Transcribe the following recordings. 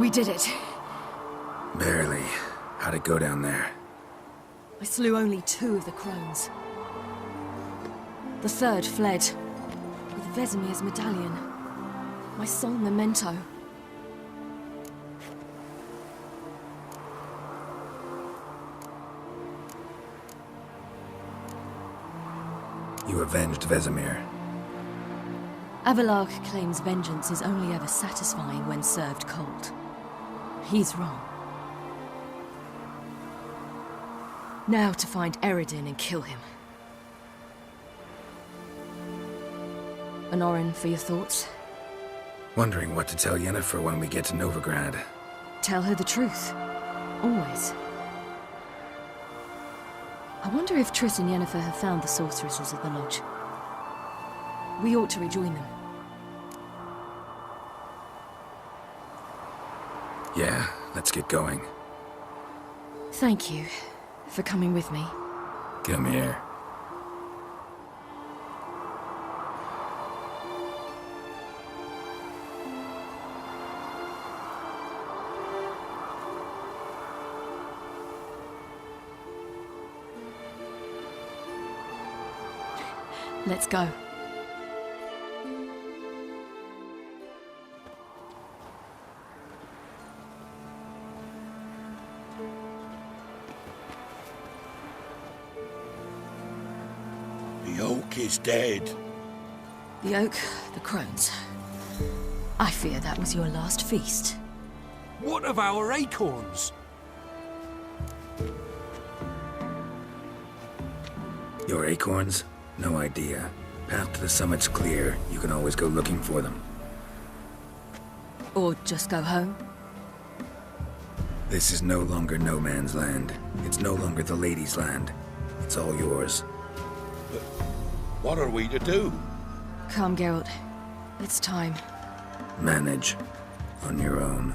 We did it. Barely. How'd it go down there? I slew only 2 of the crones. The third fled, with Vesemir's medallion. My sole memento. You avenged Vesemir. Avallac'h claims vengeance is only ever satisfying when served cold. He's wrong. Now to find Eredin and kill him. Honorin, for your thoughts? Wondering what to tell Yennefer when we get to Novigrad. Tell her the truth. Always. I wonder if Triss and Yennefer have found the sorceresses at the lodge. We ought to rejoin them. Yeah, let's get going. Thank you for coming with me. Come here. Let's go. The oak is dead. The oak, the crones. I fear that was your last feast. What of our acorns? Your acorns? No idea. Path to the summit's clear. You can always go looking for them. Or just go home. This is no longer no man's land. It's no longer the lady's land. It's all yours. But what are we to do? Come, Geralt. It's time. Manage. On your own.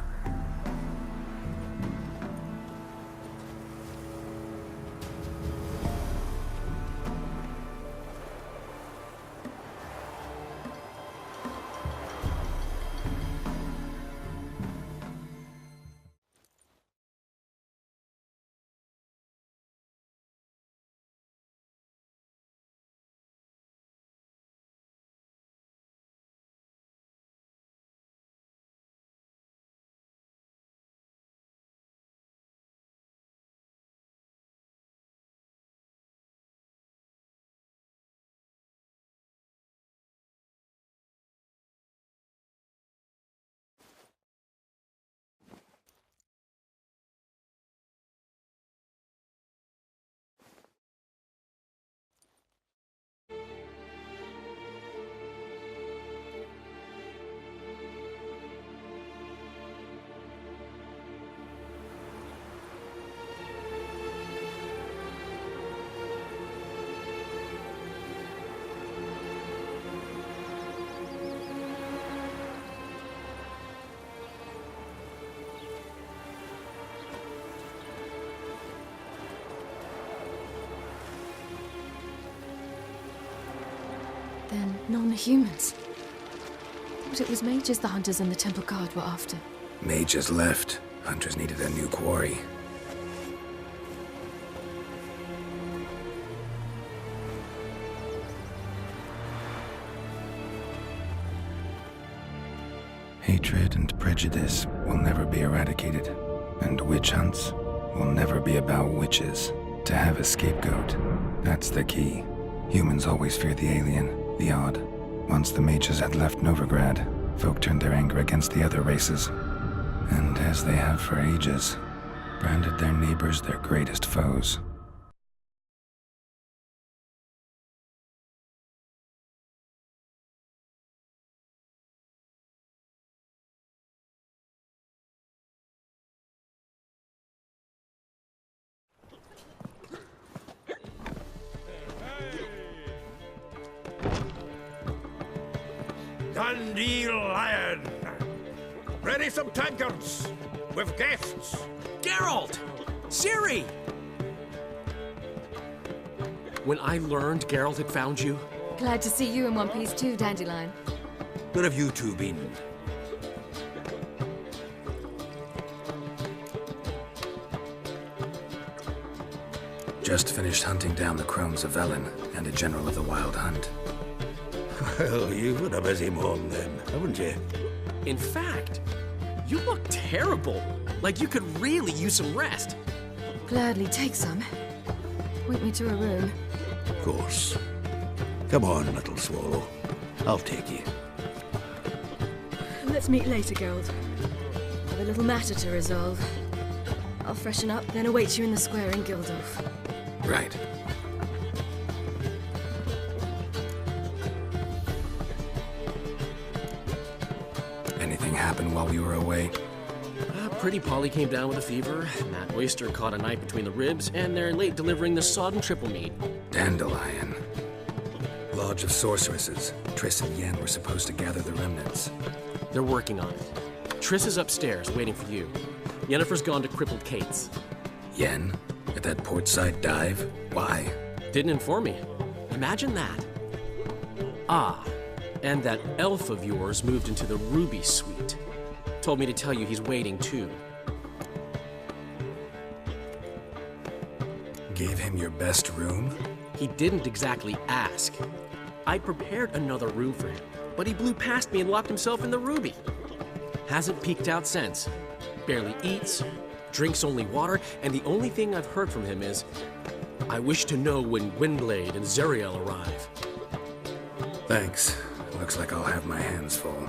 Then non-humans. Thought it was mages the hunters and the Temple Guard were after. Mages left. Hunters needed a new quarry. Hatred and prejudice will never be eradicated, and witch hunts will never be about witches. To have a scapegoat, that's the key. Humans always fear the alien, the odd. Once the mages had left Novigrad, folk turned their anger against the other races, and as they have for ages, branded their neighbors their greatest foes. Dandelion! Ready some tankards with guests. Geralt! Ciri! When I learned Geralt had found you, Glad to see you in one piece too, Dandelion. Where have you two been? Just finished hunting down the crones of Velen and a general of the Wild Hunt. Well, you've had a busy morning then, haven't you? In fact, you look terrible. Like you could really use some rest. Gladly take some. Point me to a room. Of course. Come on, little swallow. I'll take you. Let's meet later, Geralt. Have a little matter to resolve. I'll freshen up, then await you in the square in Gildorf. Right. Anything happen while we were away? Pretty Polly came down with a fever. Matt Oyster caught a knife between the ribs, and they're late delivering the sodden triple meat. Dandelion. Lodge of Sorceresses. Triss and Yen were supposed to gather the remnants. They're working on it. Triss is upstairs, waiting for you. Yennefer's gone to Crippled Kate's. Yen? At that portside dive? Why? Didn't inform me. Imagine that. Ah, and that elf of yours moved into the Ruby Suite. Told me to tell you he's waiting, too. Gave him your best room? He didn't exactly ask. I prepared another room for him, but he blew past me and locked himself in the Ruby. Hasn't peeked out since. Barely eats, drinks only water, and the only thing I've heard from him is, I wish to know when Gwynblade and Zeriel arrive. Thanks. Looks like I'll have my hands full.